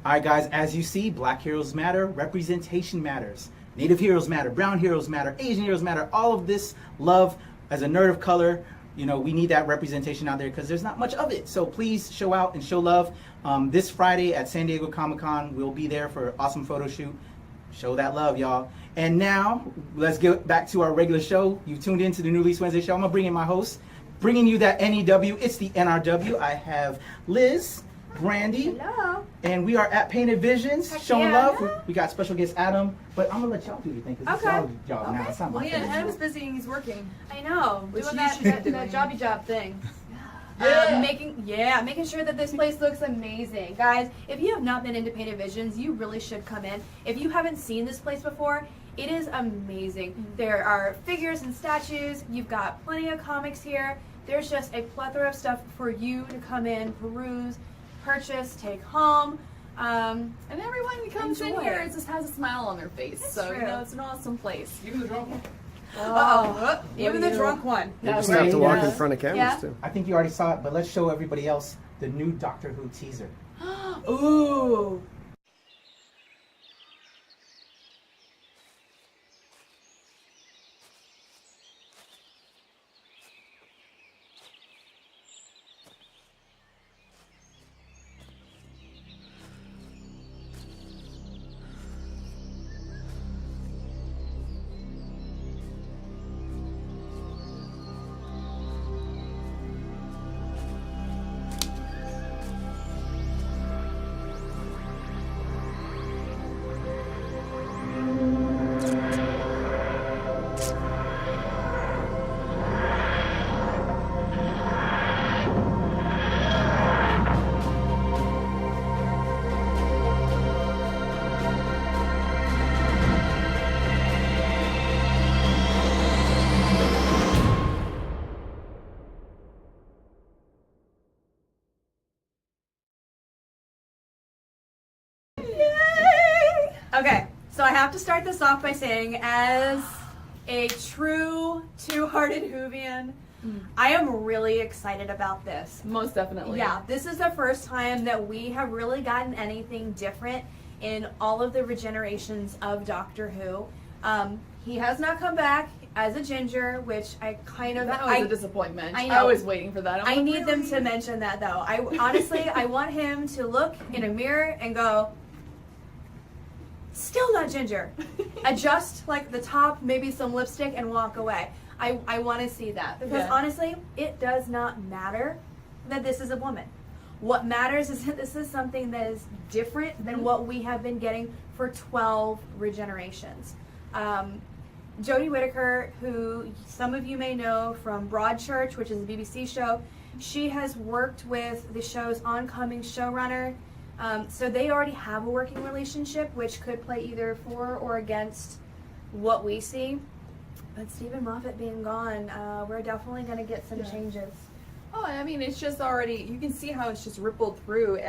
All right, guys, as you see, Black heroes matter, representation matters. Native heroes matter, brown heroes matter, Asian heroes matter. All of this love, as a nerd of color, you know, we need that representation out there because there's not much of it. So please show out and show love. This Friday at San Diego Comic-Con, we'll be there for an awesome photo shoot. Show that love, y'all. And now, let's get back to our regular show. You tuned in to the New Release Wednesday show. I'm going to bring in my host, bringing you that NEW. It's the NRW. I have Liz, Brandy, hello, and we are at Painted Visions, Heck showing yeah. love. We got special guest Adam, but I'm going to let y'all do your thing because it's y'all job now. It's not my thing. Adam's busy and he's working. I know, Which doing you that, should be that, doing. that jobby job thing. Yeah. Making sure that this place looks amazing. Guys, if you have not been into Painted Visions, you really should come in. If you haven't seen this place before, it is amazing. There are figures and statues. You've got plenty of comics here. There's just a plethora of stuff for you to come in, peruse, purchase, take home. And everyone who comes in Enjoy here it. just has a smile on their face. That's so, true. you know, it's an awesome place. Even the drunk one. Even the drunk one. You just Right, have to walk yeah. in front of cameras Yeah. too. I think you already saw it, but let's show everybody else the new Doctor Who teaser. Ooh. Okay, so I have to start this off by saying, as a true two-hearted Whovian, I am really excited about this. Most definitely. Yeah, this is the first time that we have really gotten anything different in all of the regenerations of Doctor Who. He has not come back as a ginger, which I kind of... That was a disappointment. I know. I was waiting for that. I like, need them really? to mention that, though. I honestly, I want him to look in a mirror and go, still not ginger. Adjust like the top, maybe some lipstick, and walk away. I want to see that because honestly, it does not matter that this is a woman. What matters is that this is something that is different than what we have been getting for 12 regenerations. Jodie Whittaker, who some of you may know from Broadchurch, which is a BBC show, she has worked with the show's oncoming showrunner. So they already have a working relationship, which could play either for or against what we see. But Stephen Moffat being gone, we're definitely going to get some changes. Oh, I mean, it's just already, you can see how it's just rippled through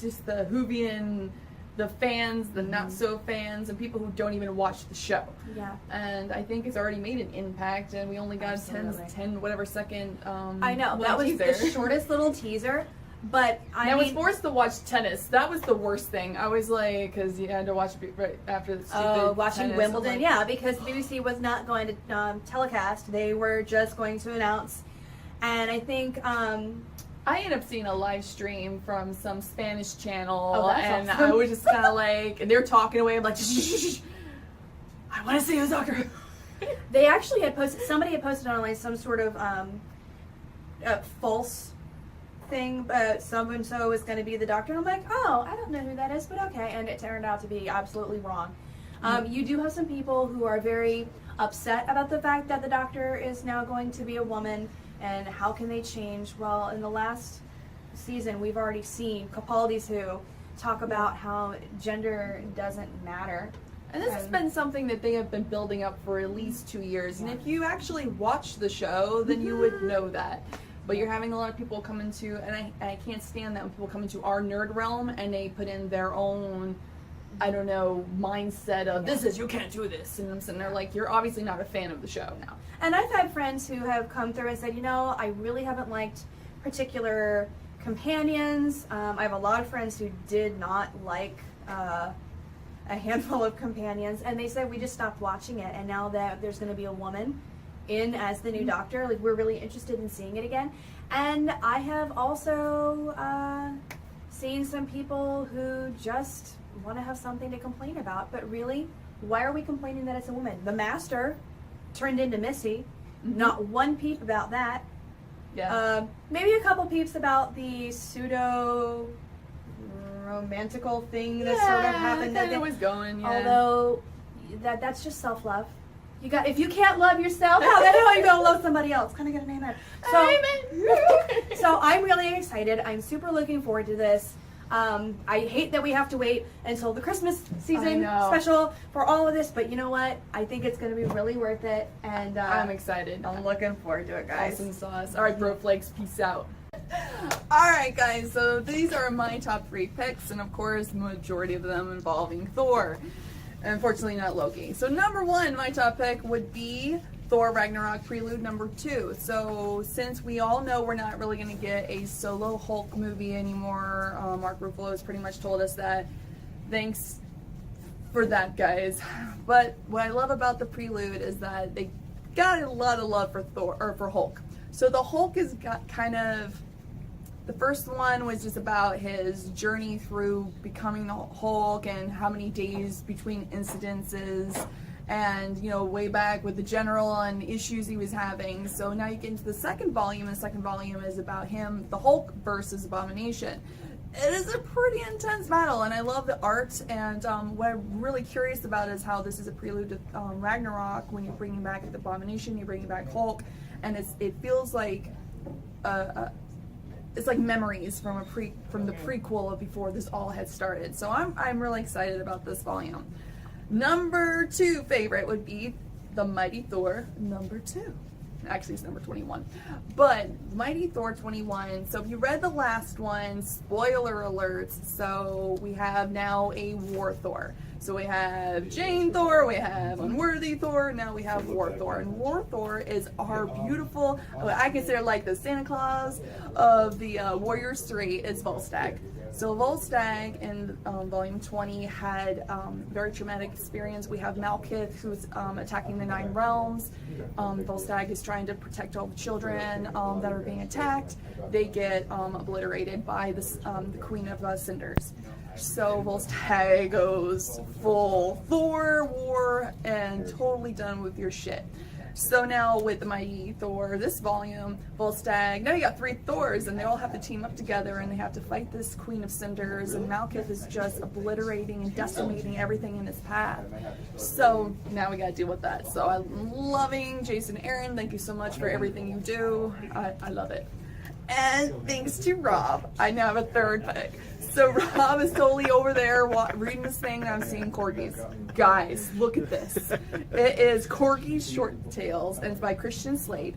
just the Whovian, the fans, the not-so fans, and people who don't even watch the show. Yeah. And I think it's already made an impact, and we only got 10 whatever second I know, that was teaser. the shortest little teaser. But I was forced to watch tennis. That was the worst thing. I was like, because you had to watch it right after the stupid watching tennis. Wimbledon, yeah, because the BBC was not going to telecast. They were just going to announce. And I think I ended up seeing a live stream from some Spanish channel, Oh, that's and awesome. I was just kind of like, and they're talking away. I'm like, shh, I want to see the Doctor. they actually had posted, somebody had posted online some sort of false thing, but so-and-so is going to be the Doctor. And I'm like, oh, I don't know who that is, but okay. And it turned out to be absolutely wrong. You do have some people who are very upset about the fact that the Doctor is now going to be a woman, and how can they change? Well, in the last season, we've already seen Capaldi's Who talk about how gender doesn't matter. And this has been something that they have been building up for at least 2 years. And if you actually watch the show, then you would know that. But you're having a lot of people come into, and I can't stand that when people come into our nerd realm and they put in their own, I don't know, mindset of you can't do this. And I'm sitting there like, you're obviously not a fan of the show now. And I've had friends who have come through and said, you know, I really haven't liked particular companions. I have a lot of friends who did not like a handful of companions, and they said we just stopped watching it, and now that there's going to be a woman in as the new Doctor, like we're really interested in seeing it again. And I have also seen some people who just want to have something to complain about, but really, why are we complaining that it's a woman? The Master turned into Missy. Not one peep about that. Yeah. Maybe a couple peeps about the pseudo romantical thing that sort of happened. That was going. Yeah. Although that's just self-love. If you can't love yourself, how the hell are you gonna love somebody else? Kind of get an amen. So I'm really excited. I'm super looking forward to this. I hate that we have to wait until the Christmas season special for all of this, but you know what? I think it's going to be really worth it, and I'm excited. I'm looking forward to it, guys. Awesome sauce. All right, bro flakes, peace out. All right, guys, so these are my top 3 picks, and of course, majority of them involving Thor. Unfortunately, not Loki. So number 1, my top pick would be Thor Ragnarok Prelude number 2. So since we all know we're not really going to get a solo Hulk movie anymore, Marc Ruffalo has pretty much told us that. Thanks for that, guys. But what I love about the Prelude is that they got a lot of love for Thor, or for Hulk. So the Hulk has got kind of, the first one was just about his journey through becoming the Hulk and how many days between incidences, and you know, way back with the general and issues he was having. So now you get into the second volume, and the second volume is about him, the Hulk versus Abomination. It is a pretty intense battle, and I love the art, and what I'm really curious about is how this is a prelude to Ragnarok. When you're bringing back the Abomination, you're bringing back Hulk, and it feels like it's like memories from the prequel of before this all had started. So I'm really excited about this volume. Number 2 favorite would be The Mighty Thor number 2. Actually, it's number 21. But Mighty Thor 21. So if you read the last one, spoiler alerts. So we have now a War Thor. So we have Jane Thor, we have Unworthy Thor, now we have War Thor. And War Thor is our beautiful, I consider like the Santa Claus of the Warriors 3 is Volstagg. So Volstagg in volume 20 had very traumatic experience. We have Malekith, who's attacking the 9 realms. Volstagg is trying to protect all the children that are being attacked. They get obliterated by the Queen of Cinders. So Volstagg goes full Thor war and totally done with your shit. So now with the Mighty Thor, this volume, Volstagg, now you got 3 Thors, and they all have to team up together, and they have to fight this Queen of Cinders, and Malekith is just obliterating and decimating everything in his path. So now we gotta deal with that. So I'm loving Jason Aaron. Thank you so much for everything you do. I love it. And thanks to Rob, I now have a 3rd pick. So Rob is totally over there reading this thing, and I'm seeing corgis. Guys, look at this. It is Corgi's Short Tales, and it's by Christian Slade.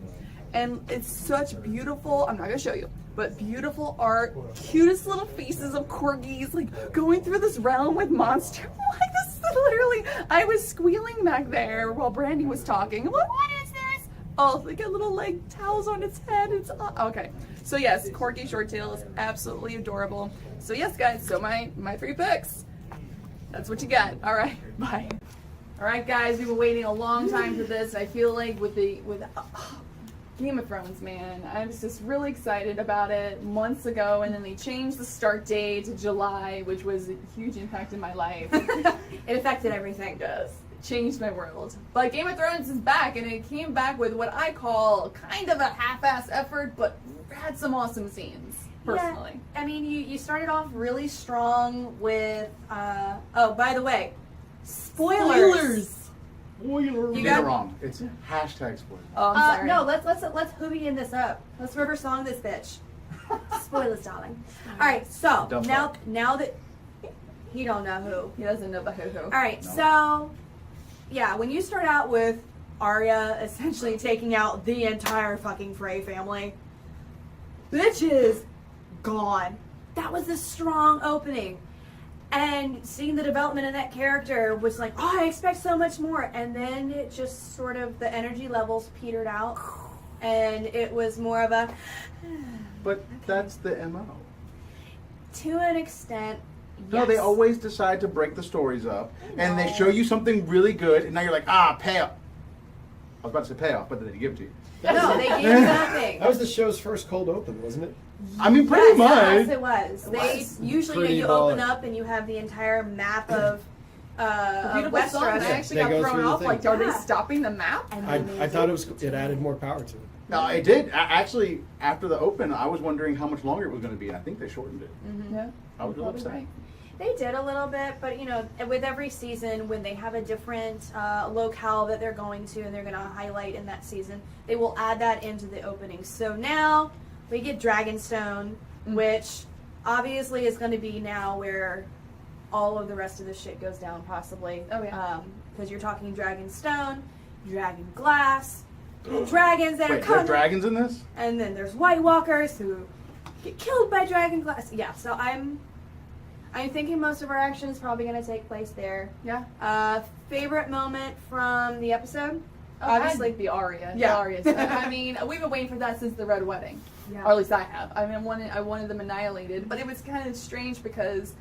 And it's such beautiful, I'm not going to show you, but beautiful art, cutest little faces of corgis, like going through this realm with monsters. Like, this is literally, I was squealing back there while Brandy was talking. I'm like, what is this? Oh, they got little like towels on its head. It's okay. So yes, Corgi Short Tales, absolutely adorable. So yes, guys, so my 3 picks. That's what you got. All right, bye. All right, guys, we've been waiting a long time for this. I feel like with Game of Thrones, man, I was just really excited about it months ago, and then they changed the start date to July, which was a huge impact in my life. It affected everything. Yes. Changed my world. But Game of Thrones is back, and it came back with what I call kind of a half-ass effort, but had some awesome scenes, personally. Yeah. I mean, you started off really strong with, oh, by the way, spoilers. You got it wrong. It's hashtag spoilers. Oh, I'm sorry. No, let's hoobie in this up. Let's river song this bitch. Spoilers, darling. All right, so now that he don't know who. He doesn't know the who. All right, so yeah, when you start out with Arya essentially taking out the entire fucking Frey family, bitch is gone. That was a strong opening. And seeing the development of that character was like, oh, I expect so much more. And then it just sort of, the energy levels petered out. And it was more of a, But that's the MO. To an extent, No, yes. they always decide to break the stories up, and they show you something really good, and now you're like, payoff. I was about to say payoff, but then they give it to you. No, they gave you nothing. That was the show's first cold open, wasn't it? I mean, pretty Yes, much. it was. They was. usually Pretty you open baller. up and you have the entire map of Beautiful song. I Westeros. actually They got go thrown through the off. thing. Like, are they Yeah. stopping the map? And I then they thought did it added more power to it. No, it did. Actually, after the open, I was wondering how much longer it was going to be. I think they shortened it. Yeah. I was really upset. Right. They did a little bit, but with every season, when they have a different locale that they're going to and they're going to highlight in that season, they will add that into the opening. So now we get Dragonstone, which obviously is going to be now where all of the rest of the shit goes down, possibly. Oh, yeah. Because you're talking Dragonstone, Dragon Glass, dragons that are Wait, coming. there's dragons in this? And then there's White Walkers who get killed by Dragon Glass. Yeah, so I'm thinking most of our action is probably going to take place there. Yeah. Favorite moment from the episode? Obviously, the Arya. Yeah. The Arya. I mean, we've been waiting for that since the Red Wedding. Yeah. Or at least I have. I mean, I wanted them annihilated. But it was kind of strange because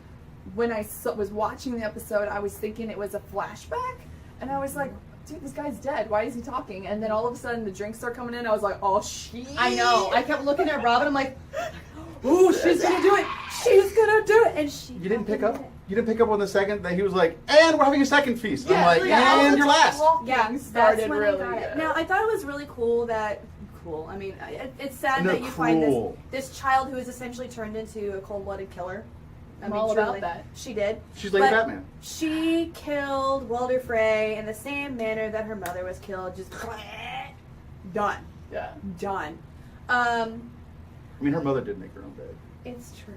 when I was watching the episode, I was thinking it was a flashback. And I was like, dude, this guy's dead. Why is he talking? And then all of a sudden, the drinks start coming in. I was like, oh, shit. I know. I kept looking at Robin. I'm like, ooh, she's going to do it. She's going to do it. And she You didn't pick fucking up? did it. You didn't pick up on the second that he was like, and we're having a second feast. Yeah, I'm like, yeah, all and the you're last. talking Yeah, that's started when really I got it. good. Now, I thought it was really cool that... Cool. I mean, it's sad No, that you find cruel. this child who is essentially turned into a cold-blooded killer. I I'm mean, all about truly, that. She did. She's like But Batman. She killed Walder Frey in the same manner that her mother was killed. Just done. Yeah. Done. I mean, her mother did make her own bed. It's true.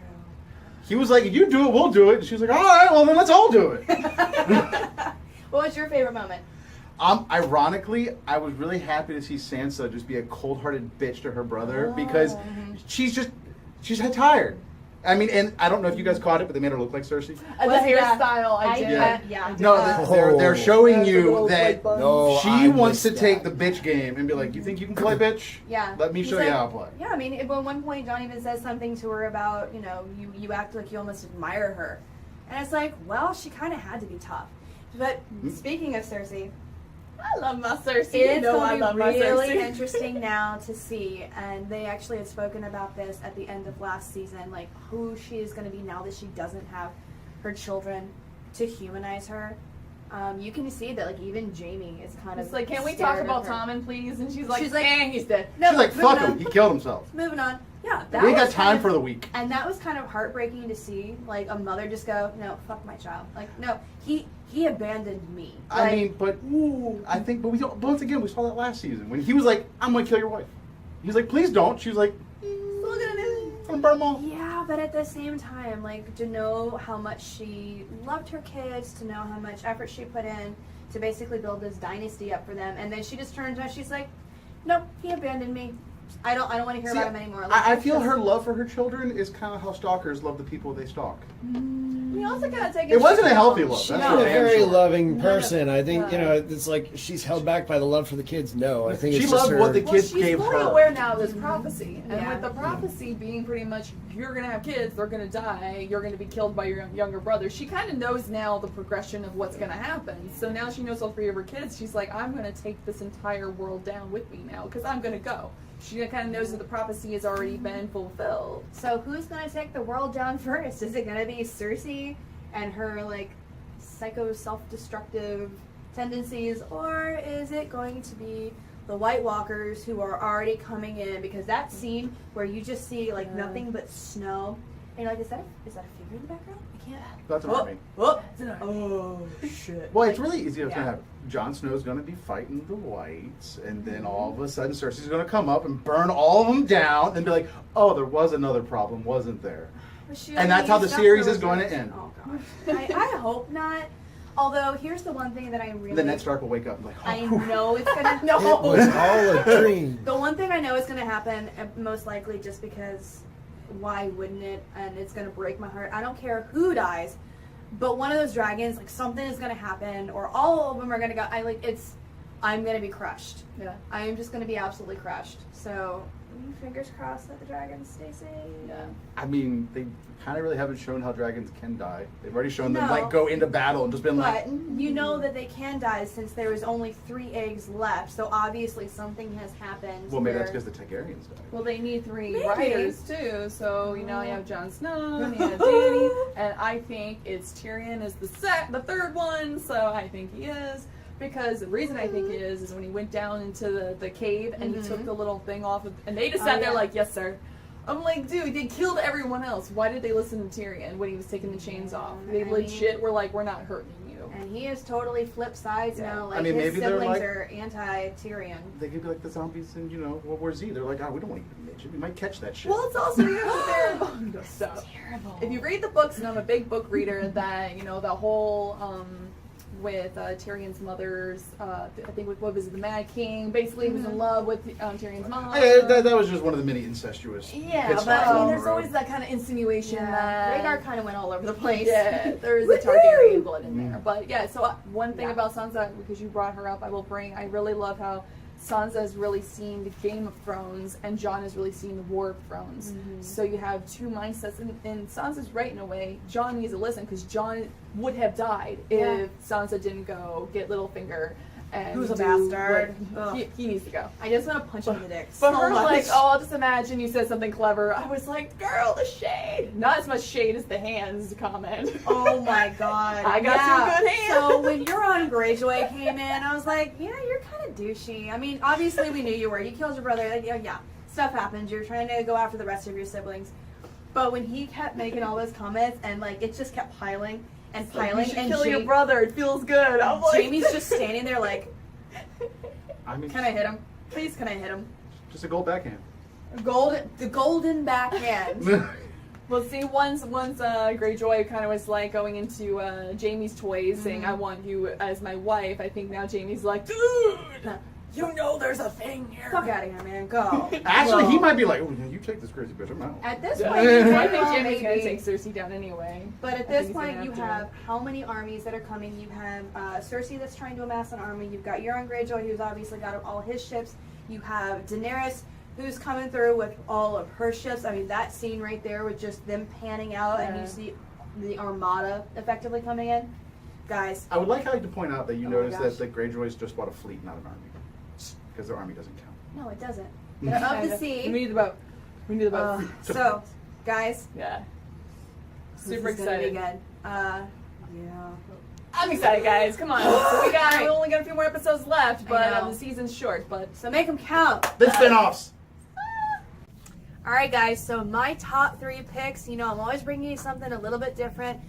He was like, if you do it, we'll do it. And she was like, all right, well, then let's all do it. What was your favorite moment? Ironically, I was really happy to see Sansa just be a cold-hearted bitch to her brother because she's tired. I mean, and I don't know if you guys caught it, but they made her look like Cersei. The hairstyle, I did. Yeah. No, they're showing The you little that white buns. No, she I wants to missed take that. the bitch game and be like, you think you can play bitch? Yeah. Let me He's show you like- how I play. Yeah, I mean, at one point, John even says something to her about, you act like you almost admire her. And it's like, well, she kind of had to be tough. But speaking of Cersei, I love my Cersei. it's I going love to my be really Cersei. interesting now to see. And they actually had spoken about this at the end of last season, like who she is going to be now that she doesn't have her children to humanize her. You can see that, like, even Jamie is kind It's of like, can we scared talk of about her. Tommen, please? And she's like, She's like, he's dead. No, She's like, moving fuck on. him. He killed himself. Moving on. Yeah, that We ain't was got kind time of- for the week. And that was kind of heartbreaking to see, like, a mother just go, no, fuck my child. Like, no, he abandoned me. I Like, mean, but I think, but once again, we saw that last season when he was like, I'm going to kill your wife. He's like, please don't. She was like, look at it. I'm going to burn them all. Yeah, but at the same time, like, to know how much she loved her kids, to know how much effort she put in to basically build this dynasty up for them, and then she just turns around, she's like, nope, he abandoned me. I don't want to hear See, about him anymore. Like, I it's feel just- her love for her children is kind of how stalkers love the people they stalk. We also gotta take It wasn't a healthy love. She's That's not for a damn very sure. loving person. I think, it's like she's held back by the love for the kids. No, I think She it's just loved her. what the Well, kids she's gave fully her. aware now of this prophecy, and Yeah. with the prophecy being pretty much, you're gonna have kids, they're gonna die, you're gonna be killed by your younger brother. She kind of knows now the progression of what's gonna happen. So now she knows all three of her kids. She's like, I'm gonna take this entire world down with me now because I'm gonna go. She kind of knows that the prophecy has already been fulfilled. So who's gonna take the world down first? Is it gonna be Cersei and her, like, psycho self-destructive tendencies, or is it going to be the White Walkers who are already coming in? Because that scene where you just see, like, nothing but snow, and you're like, is that a figure in the background? I can't. That's an army. Oh shit. Well, it's really easy to Yeah. have. Jon Snow's going to be fighting the Whites, and then all of a sudden Cersei's going to come up and burn all of them down and be like, oh, there was another problem, wasn't there? And that's how the series is going to end. Oh gosh. I hope not. Although here's the one thing that I really Then Ned Stark will wake up and be like, oh, I whew. know it's gonna It was all a dream. The one thing I know is gonna happen, most likely just because why wouldn't it? And it's gonna break my heart. I don't care who dies, but one of those dragons, like, something is gonna happen, or all of them are gonna go. I'm gonna be crushed. Yeah. I am just gonna be absolutely crushed. So Fingers crossed that the dragons stay safe. Yeah. I mean, they kind of really haven't shown how dragons can die. They've already shown them No. like go into battle and just been like. But you know that they can die since there was only 3 eggs left. So obviously something has happened. Well, maybe where- that's because the Targaryens died. Well, they need 3 Maybe. writers too. So you have Jon Snow, and you have Dany, and I think it's Tyrion is the third one. So I think he is. Because the reason I think it is when he went down into the cave and he took the little thing off of, and they just sat there like, yes, sir. I'm like, dude, they killed everyone else. Why did they listen to Tyrion when he was taking the chains off? They legit were like, we're not hurting you. And he has totally flipped sides now. Like I mean, his maybe they're siblings like- are anti-Tyrion. They could be like the zombies in, World War Z. They're like, we don't want to eat a midget. We might catch that shit. Well, it's also terrible. Terrible. If you read the books, and I'm a big book reader, that the whole with Tyrion's mother's, I think what was it, the Mad King, basically was in love with Tyrion's mom. That was just one of the many incestuous. Yeah, pit but stops I along mean, the there's road. always that kind of insinuation that Rhaegar kind of went all over the place. yeah, there's a Targaryen blood in there. But yeah, so one thing about Sansa, because you brought her up, I really love how Sansa has really seen the Game of Thrones and Jon has really seen the War of Thrones. So you have 2 mindsets, and Sansa's right in a way. Jon needs to listen because Jon would have died if Sansa didn't go get Littlefinger. And Who's a do bastard. what- He needs to go. I just want to punch him in the dick. But so her much. like, oh, I'll just imagine you said something clever. I was like, girl, the shade. Not as much shade as the hands comment. Oh my god. I got some good hands. So when Euron Greyjoy came in, I was like, yeah, you're kind of douchey. I mean, obviously we knew you were. You killed your brother. Like, yeah, stuff happens. You're trying to go after the rest of your siblings. But when he kept making all those comments and like it just kept piling and piling, You should and kill your brother. It feels good. I'm like, Jaime's just standing there like, I mean, can I hit him? Please, can I hit him? just a gold backhand. The golden backhand. Well, see, once Greyjoy kind of was like going into Jaime's toys, saying, "I want you as my wife." I think now Jaime's like, "Dude, you know there's a thing here." Fuck out of here, man. Go. Actually, Well, he might be like, "Oh, you take this crazy bitch. I'm out." At this Yeah. point, you I have, think Jaime's gonna maybe- take Cersei down anyway. But at I this think he's point, gonna you to. have how many armies that are coming? You have Cersei that's trying to amass an army. You've got Euron Greyjoy, who's obviously got all his ships. You have Daenerys, who's coming through with all of her ships. I mean, that scene right there with just them panning out, and you see the armada effectively coming in. Guys, I would like to point out that you Oh my noticed gosh. that the Greyjoys just bought a fleet, not an army, because their army doesn't count. no, it doesn't. They're of the We sea. need the boat. We need the boat. So, guys, Yeah. this Super is gonna be excited. good. Yeah. I'm excited, guys. Come on. So we only got a few more episodes left, I but know. the season's short. But So make them count. The spin-offs. All right, guys, so my top 3 picks, I'm always bringing you something a little bit different,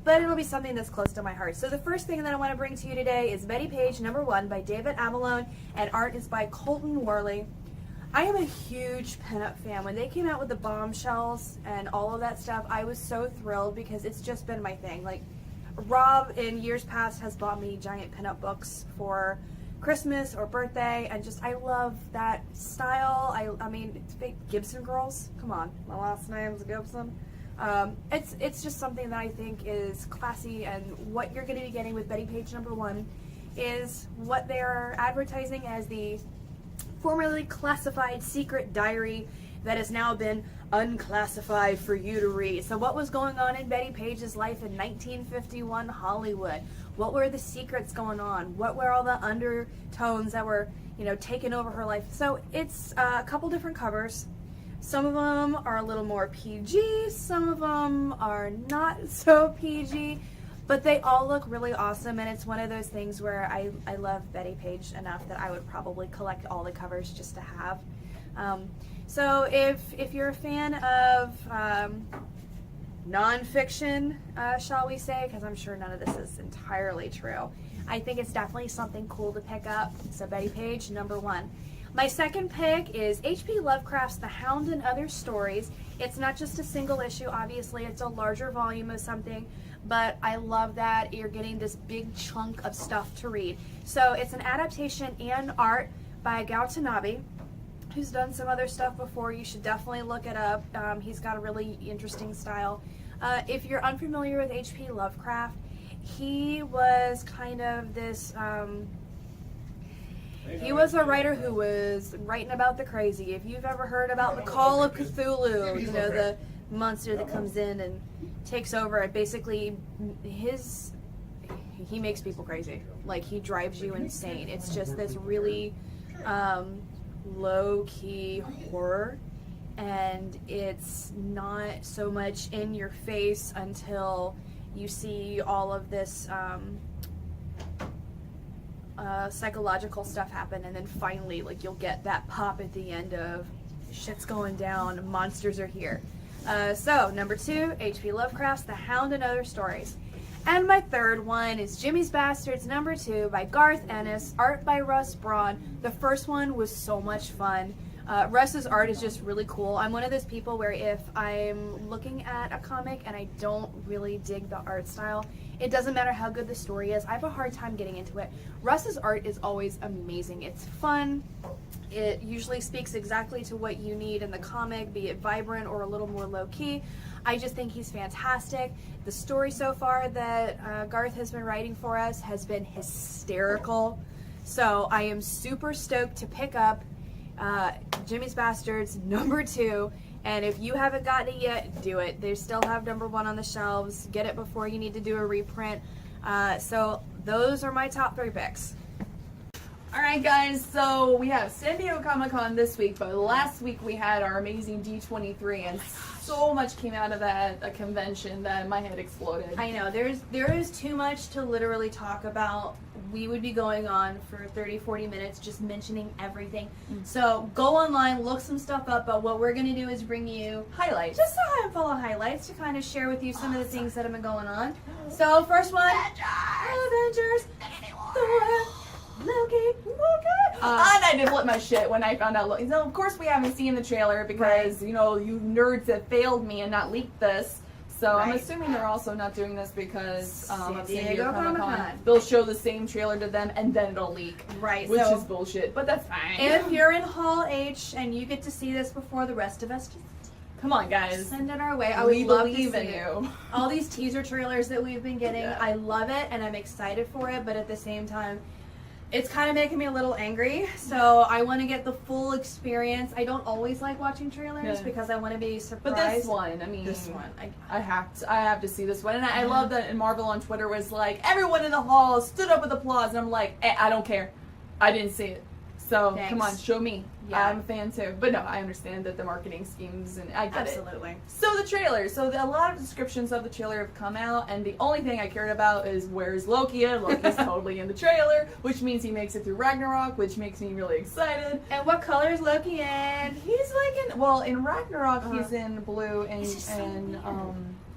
but it'll be something that's close to my heart. So the first thing that I want to bring to you today is Betty Page, #1 by David Avalone, and art is by Colton Worley. I am a huge pinup fan. When they came out with the bombshells and all of that stuff, I was so thrilled because it's just been my thing. Like, Rob in years past has bought me giant pinup books for Christmas or birthday, and just I love that style. I mean, it's big Gibson girls. Come on, my last name's Gibson. It's just something that I think is classy, and what you're going to be getting with Betty Page #1 is what they're advertising as the formerly classified secret diary that has now been unclassified for you to read. So what was going on in Betty Page's life in 1951 Hollywood? What were the secrets going on? What were all the undertones that were, taking over her life? So it's a couple different covers. Some of them are a little more PG, some of them are not so PG, but they all look really awesome, and it's one of those things where I love Betty Page enough that I would probably collect all the covers just to have. So if you're a fan of nonfiction, shall we say, because I'm sure none of this is entirely true, I think it's definitely something cool to pick up. So Betty Page, #1. My second pick is H.P. Lovecraft's The Hound and Other Stories. It's not just a single issue, obviously, it's a larger volume of something, but I love that you're getting this big chunk of stuff to read. So it's an adaptation and art by Gautanabe, who's done some other stuff before. You should definitely look it up. He's got a really interesting style. If you're unfamiliar with H.P. Lovecraft, he was kind of this He was a writer who was writing about the crazy. If you've ever heard about the Call of Cthulhu, you know, the monster that comes in and takes over, it basically, he makes people crazy. Like, he drives you insane. It's just this really low-key horror, and it's not so much in your face until you see all of this psychological stuff happen, and then finally, like, you'll get that pop at the end of shit's going down, monsters are here. So, number 2, H.P. Lovecraft's The Hound and Other Stories. And my third one is Jimmy's Bastards, number 2, by Garth Ennis, art by Russ Braun. The first one was so much fun. Russ's art is just really cool. I'm one of those people where if I'm looking at a comic and I don't really dig the art style, it doesn't matter how good the story is, I have a hard time getting into it. Russ's art is always amazing. It's fun. It usually speaks exactly to what you need in the comic, be it vibrant or a little more low-key. I just think he's fantastic. The story so far that Garth has been writing for us has been hysterical. So I am super stoked to pick up Jimmy's Bastards number 2, and if you haven't gotten it yet, do it. They still have number 1 on the shelves. Get it before you need to do a reprint. So those are my top 3 picks. Alright guys, so we have San Diego Comic-Con this week, but last week we had our amazing D23, and so much came out of that convention that my head exploded. I know, there is too much to literally talk about. We would be going on for 30-40 minutes just mentioning everything. So go online, look some stuff up, but what we're going to do is bring you Highlights. just a handful of highlights to kind of share with you some of the things that have been going on. So first one, Avengers, Thor, Loki. And I did flip my shit when I found out Loki. So of course we haven't seen the trailer because, you know, you nerds have failed me and not leaked this. So I'm assuming they're also not doing this because of San Diego Comic-Con. They'll show the same trailer to them and then it'll leak. Right. Which so is bullshit, but that's fine. if you're in Hall H and you get to see this before the rest of us, just come on, guys. send it our way. I We would love to believe see in it. you. All these teaser trailers that we've been getting, Yeah. I love it and I'm excited for it, but at the same time, it's kind of making me a little angry, so I want to get the full experience. I don't always like watching trailers because I want to be surprised. But this one, I mean, I have to see this one, and I love that. And Marvel on Twitter was like, everyone in the hall stood up with applause, and I'm like, I don't care, I didn't see it. So come on, show me. Yeah. I'm a fan too. But no, I understand that the marketing schemes, and I get Absolutely. it. So the trailer. So a lot of descriptions of the trailer have come out, and the only thing I cared about is where's Loki at? Loki's totally in the trailer, which means he makes it through Ragnarok, which makes me really excited. And what color is Loki in? He's like in Ragnarok he's in blue and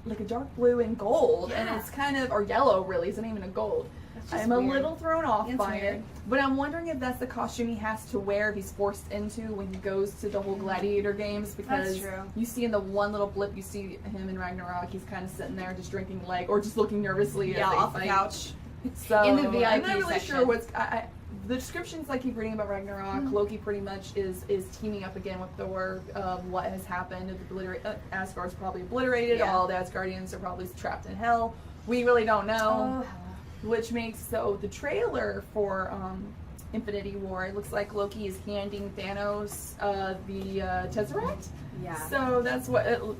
like a dark blue and gold, and it's kind of, or yellow really, it's not even a gold. I'm a little thrown off by it, but I'm wondering if that's the costume he has to wear if he's forced into when he goes to the whole gladiator games, because you see in the one little blip you see him in Ragnarok, he's kind of sitting there just drinking or just looking nervously off the couch. So in the VIP I'm not really section. sure what's the descriptions I keep reading about Ragnarok. Loki pretty much is teaming up again with Thor. What has happened? Asgard's probably obliterated. All the Asgardians are probably trapped in hell. We really don't know. Which makes the trailer for Infinity War, it looks like Loki is handing Thanos the Tesseract. Yeah. So that's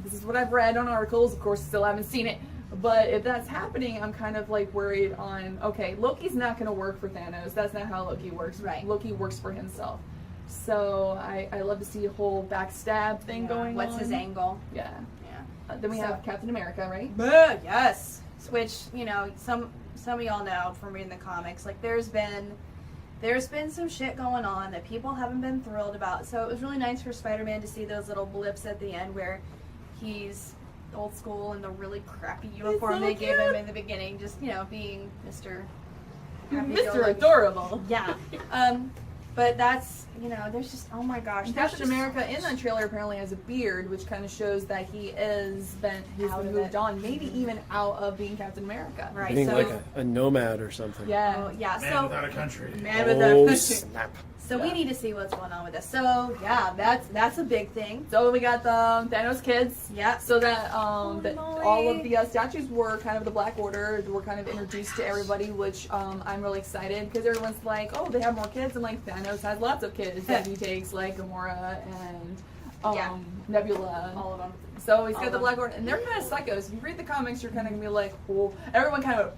this is what I've read on articles. Of course, still haven't seen it. But if that's happening, I'm kind of like worried on, okay, Loki's not going to work for Thanos. That's not how Loki works. Right. Loki works for himself. So I love to see a whole backstab thing going on. What's his angle? Yeah. Then we have Captain America, right? Yes. Which, you know, some of y'all know from reading the comics, like there's been some shit going on that people haven't been thrilled about. So it was really nice for Spider-Man to see those little blips at the end where he's old school in the really crappy uniform they gave him in the beginning, just, you know, being Mr. Mr. Adorable. Yeah. But that's there's just, oh my gosh. there's Captain just America so in much. that trailer apparently has a beard, which kind of shows that he's been moved on, maybe even out of being Captain America. Right, Being so, like a nomad or something. Yeah. oh, yeah, Man so, without a country. man with a Oh, country. snap. So we need to see what's going on with this. So yeah, that's a big thing. So we got the Thanos kids. Yeah. So that that moly. all of the statues were kind of the Black Order. Were kind of introduced to everybody, which I'm really excited because everyone's like, oh, they have more kids, and like Thanos has lots of kids that he takes, like Gamora and Nebula, All of them. So he's All got the of Black Order, and they're kind of psychos. If you read the comics, you're kind of gonna be like, oh, everyone kind of,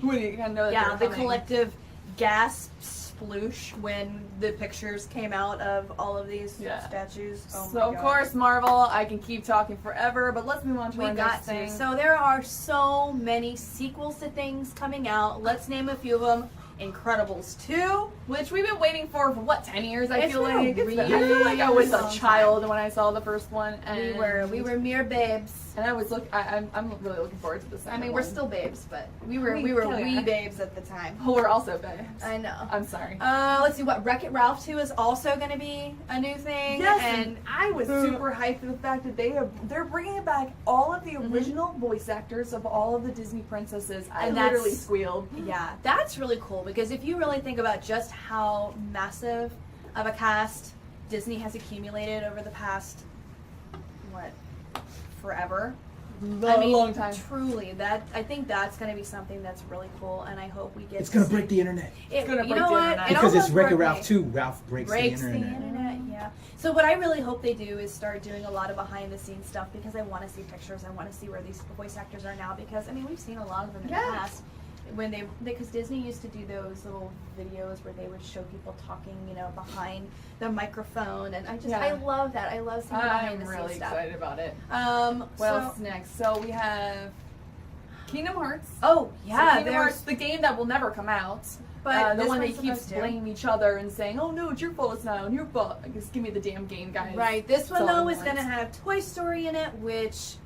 when you kind of know that Yeah, they're the coming. collective gasp sploosh when the pictures came out of all of these statues. Oh So my of God. course, Marvel, I can keep talking forever, but let's move on to We our got next to. thing. So there are so many sequels to things coming out. Let's name a few of them. Incredibles 2. Which we've been waiting for what, 10 years? I It's feel been like a I feel like I was a long child when I saw the first one, and We were mere babes. and I was I'm really looking forward to the second I mean, one. we're still babes, but we were kinda wee are. babes at the time. Oh, we're also babes. I know. I'm sorry. Let's see what Wreck-It Ralph 2 is also going to be a new thing. Yes, and and I was super hyped for the fact that they're bringing back all of the original voice actors of all of the Disney princesses. I And literally that's- squealed. yeah, that's really cool because if you really think about just how massive of a cast Disney has accumulated over the past, forever. Long time. Truly, I think that's going to be something that's really cool, and I hope we get. It's to gonna see- break the internet. It's gonna you break know the what? internet. It Because it's almost Wreck-It broke Ralph me. 2. Ralph breaks the internet. Yeah. So what I really hope they do is start doing a lot of behind the scenes stuff because I want to see pictures. I want to see where these voice actors are now because I mean we've seen a lot of them in the past when because Disney used to do those little videos where they would show people talking, behind the microphone, and I love that. I love seeing behind I'm the really scenes stuff. excited about it. Well, What else next? So we have Kingdom Hearts. oh So yeah, Kingdom Hearts, the game that will never come out. but the this one one's that keeps supposed to. blaming each other and saying, "Oh no, it's your fault. It's not on your fault." Just give me the damn game, guys. Right. This one That's all though I is want. going to have Toy Story in it, which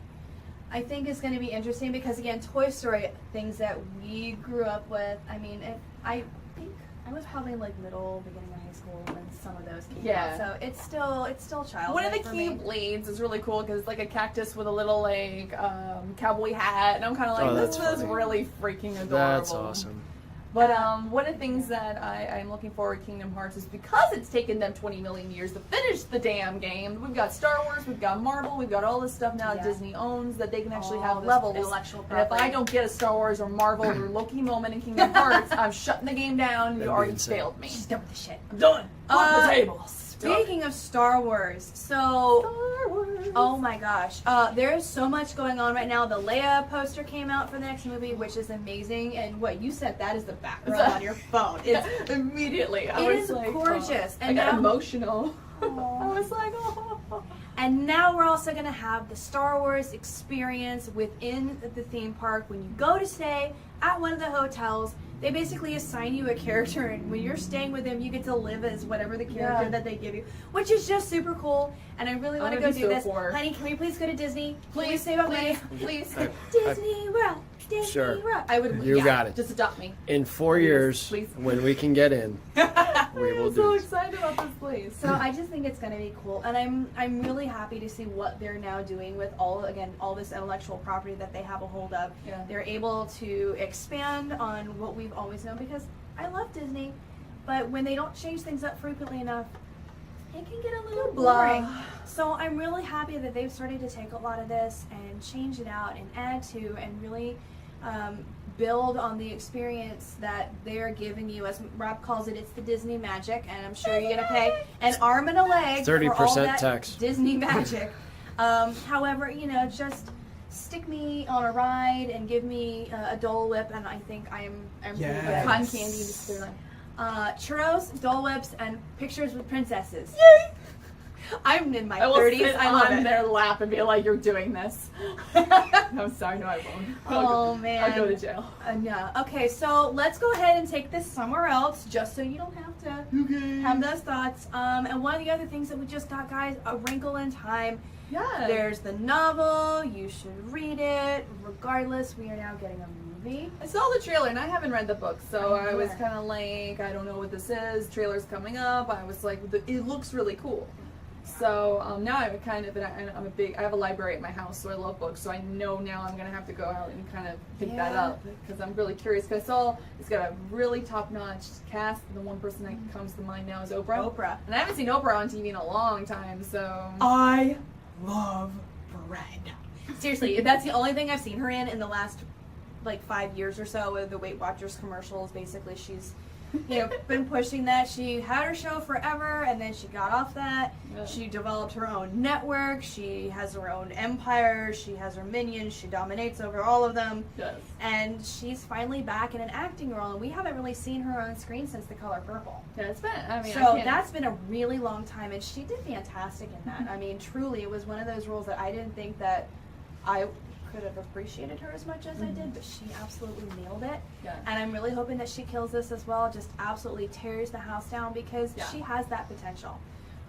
I think is going to be interesting because again, Toy Story, things that we grew up with. I mean, I think I was probably like middle, beginning of high school when some of those came out. So it's still childhood. One of the for key me. blades is really cool because it's like a cactus with a little like cowboy hat, and I'm kind of like, Oh, this that's is funny. really freaking adorable. That's awesome. But one of the things that I'm looking forward to Kingdom Hearts is because it's taken them 20 million years to finish the damn game. We've got Star Wars, we've got Marvel, we've got all this stuff now that Disney owns that they can actually All have this levels. intellectual And if property. I don't get a Star Wars or Marvel or Loki moment in Kingdom Hearts, I'm shutting the game down. You That'd be already insane. failed me. Just done with the shit. I'm done. Flip the table. Speaking of Star Wars, so Star Wars. oh my gosh, there's so much going on right now. The Leia poster came out for the next movie, which is amazing. And what you said, that is the background on your phone. It's Immediately, I It was is like, gorgeous. I And got now- emotional. I was like, oh. And now we're also going to have the Star Wars experience within the theme park. When you go to stay at one of the hotels, they basically assign you a character, and when you're staying with them, you get to live as whatever the character that they give you, which is just super cool. And I really want to gonna go be do so this. poor. Honey, can we please go to Disney? Can we Please, save up money? please. Disney World. Disney Sure. World. I would. You got it. Just adopt me. In 4 years, Please. when we can get in, we will I'm so do this. excited about this place. So I just think it's going to be cool, and I'm really happy to see what they're now doing with all this intellectual property that they have a hold of. Yeah. They're able to expand on what we've always known because I love Disney, but when they don't change things up frequently enough, it can get a little Blah. boring. So I'm really happy that they've started to take a lot of this and change it out and add to and really build on the experience that they're giving you. As Rob calls it, it's the Disney magic, and I'm sure you're gonna pay an arm and a leg for all 30% that tax. Disney magic. However, just stick me on a ride and give me a Dole Whip, and I think I'm pretty Yes. good. Cotton candy, just they're like, Churros, Dole Whips, and pictures with princesses. I'm in my I will 30s. sit I love on it. their lap and be like, "You're doing this." I'm sorry, no, I won't. Oh man. I'll go to jail. No. Okay, so let's go ahead and take this somewhere else, just so you don't have to have those thoughts. And one of the other things that we just got, guys, A Wrinkle in Time. Yeah. There's the novel. You should read it. Regardless, we are now getting a movie. I saw the trailer and I haven't read the book, so I was kind of like, I don't know what this is. Trailer's coming up. I was like, it looks really cool. So now I have a library at my house, so I love books. So I know now I'm gonna have to go out and kind of pick that up because I'm really curious. Because I saw it's got a really top-notch cast, and the one person that comes to mind now is Oprah. And I haven't seen Oprah on TV in a long time, so I love bread. Seriously, that's the only thing I've seen her in the last like 5 years or so with the Weight Watchers commercials. Basically, she's been pushing that. She had her show forever, and then she got off that. Yeah. She developed her own network. She has her own empire. She has her minions. She dominates over all of them. Yes. And she's finally back in an acting role, and we haven't really seen her on screen since The Color Purple. Yeah, it's been. That's been a really long time, and she did fantastic in that. I mean, truly, it was one of those roles that I didn't think that I could have appreciated her as much as I did, but she absolutely nailed it. Yeah. And I'm really hoping that she kills this as well, just absolutely tears the house down because she has that potential.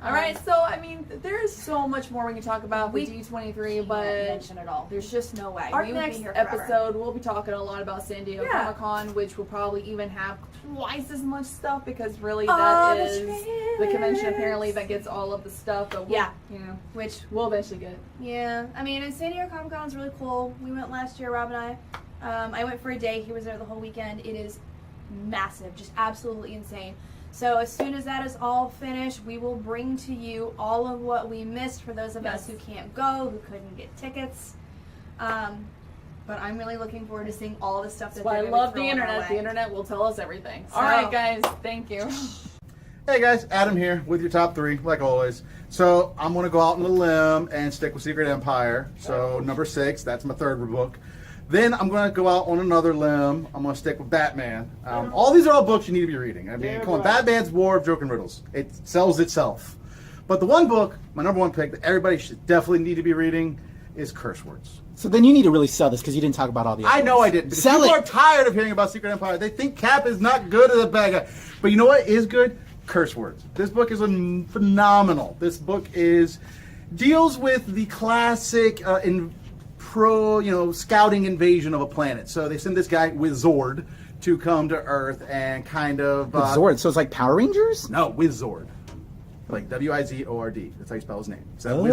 All right, so I mean, there's so much more we can talk about with D23, but mention it all. There's just no way. Our next episode, we'll be talking a lot about San Diego Comic-Con, which will probably even have twice as much stuff because really that is the convention apparently that gets all of the stuff. But which we'll eventually get. Yeah, I mean, and San Diego Comic-Con is really cool. We went last year, Rob and I. I went for a day. He was there the whole weekend. It is massive, just absolutely insane. So as soon as that is all finished, we will bring to you all of what we missed for those of us who can't go, who couldn't get tickets. But I'm really looking forward to seeing all the stuff that I love the internet. The internet will tell us everything. So, all right, guys. Thank you. Hey guys, Adam here with your top 3, like always. So I'm going to go out on a limb and stick with Secret Empire. So number 6, that's my 3rd book. Then I'm going to go out on another limb. I'm going to stick with Batman. All these are all books you need to be reading. I mean, come on, Batman's War of Joke and Riddles. It sells itself. But the one book, my number 1 pick that everybody should definitely need to be reading is Curse Words. So then you need to really sell this because you didn't talk about all the other I know ones. I didn't. Because Sell people it. are tired of hearing about Secret Empire. They think Cap is not good as a bad guy. But you know what is good? Curse Words. This book is phenomenal. This book deals with the classic scouting invasion of a planet. So they send this guy with Zord to come to Earth and kind of... With Zord, so it's like Power Rangers? No, with Zord. Like W-I-Z-O-R-D. That's how you spell his name. It's that Oh,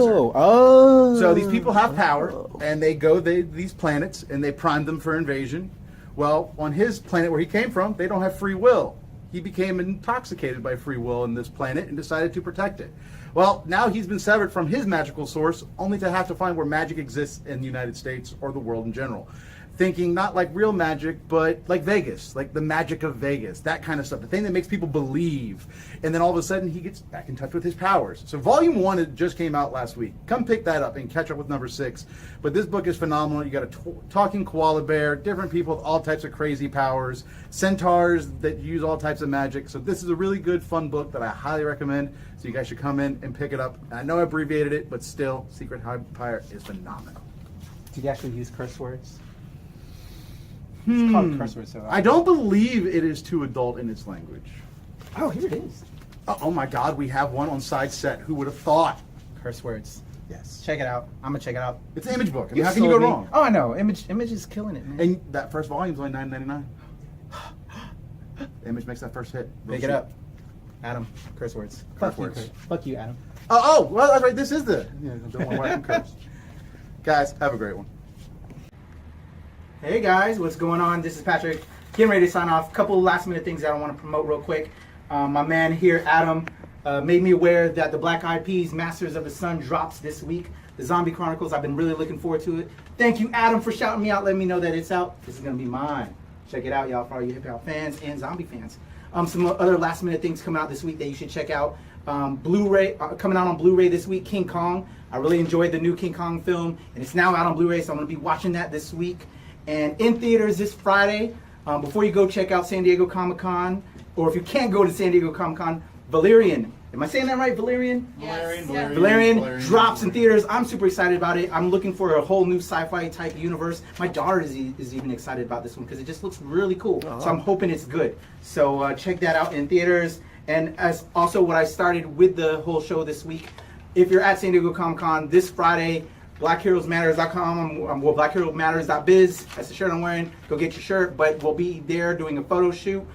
wizard. So these people have power, and they go these planets, and they prime them for invasion. Well, on his planet where he came from, they don't have free will. He became intoxicated by free will in this planet and decided to protect it. Well, now he's been severed from his magical source, only to have to find where magic exists in the United States or the world in general. Thinking not like real magic, but like Vegas, like the magic of Vegas, that kind of stuff, the thing that makes people believe. And then all of a sudden he gets back in touch with his powers. So volume 1 just came out last week. Come pick that up and catch up with number 6. But this book is phenomenal. You got a talking koala bear, different people with all types of crazy powers, centaurs that use all types of magic. So this is a really good, fun book that I highly recommend. So you guys should come in and pick it up. And I know I abbreviated it, but still, Secret Empire is phenomenal. Did you actually use curse words? It's called curse words. So I don't believe it is too adult in its language. Oh, here it is. Oh my God, we have one on side set. Who would have thought? Curse words. Yes. Check it out. I'm gonna check it out. It's an image book. I mean, how can you go wrong? Oh, I know. Image is killing it, man. And that first volume is only $9.99. Image makes that first hit. Pick it up. Adam, curse words. Curse words. Fuck you, Adam. Oh, well, that's right. This is the. Don't want to write curse. Guys, have a great one. Hey guys, what's going on? This is Patrick. Getting ready to sign off. Couple last minute things that I want to promote real quick. My man here, Adam, made me aware that the Black Eyed Peas Masters of the Sun drops this week. The Zombie Chronicles. I've been really looking forward to it. Thank you, Adam, for shouting me out, letting me know that it's out. This is gonna be mine. Check it out, y'all, for all you hip hop fans and zombie fans. Some other last minute things coming out this week that you should check out. Blu-ray coming out on Blu-ray this week. King Kong. I really enjoyed the new King Kong film, and it's now out on Blu-ray, so I'm gonna be watching that this week. And in theaters this Friday, before you go check out San Diego Comic-Con, or if you can't go to San Diego Comic-Con, Valerian. Am I saying that right, Valerian? Yes. Valerian drops in theaters. I'm super excited about it. I'm looking for a whole new sci-fi type universe. My daughter is even excited about this one because it just looks really cool. So I'm hoping it's good. So check that out in theaters. And as also what I started with the whole show this week, if you're at San Diego Comic-Con this Friday, BlackHeroesMatters.com. Well, BlackHeroesMatters.biz. That's the shirt I'm wearing. Go get your shirt. But we'll be there doing a photo shoot,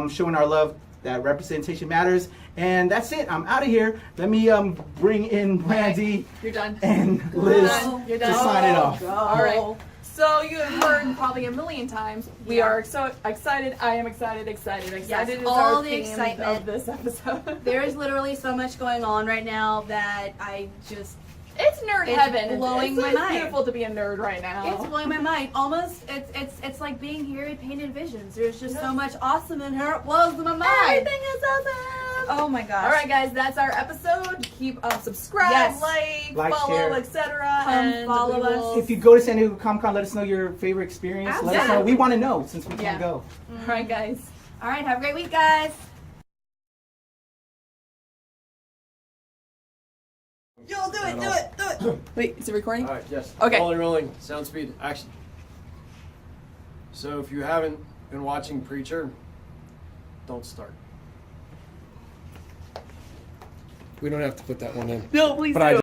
showing our love that representation matters. And that's it. I'm out of here. Let me bring in Brandy You're done. and Liz You're to done. sign it off. All right. So you have heard probably a million times. We are so excited. I am excited. Excited Yes, is all our the theme excitement. of this episode. There is literally so much going on right now that I just. It's nerd It's heaven. blowing my It's mind. beautiful to be a nerd right now. It's blowing my mind. Almost, it's like being here at Painted Visions. There's just so much awesome in her. It blows my mind. Everything is awesome. Oh my gosh. All right, guys, that's our episode. Keep subscribe, Yes. like, follow, share. etc. Come And follow we will- us. If you go to San Diego Comic Con, let us know your favorite experience. Let us know. Absolutely. We want to know since we Yeah. can't go. All right, guys. All right. Have a great week, guys. Yo, do it. Wait, is it recording? All right, yes. Okay. Rolling. Sound speed. Action. So if you haven't been watching Preacher, don't start. We don't have to put that one in. No, please But I do.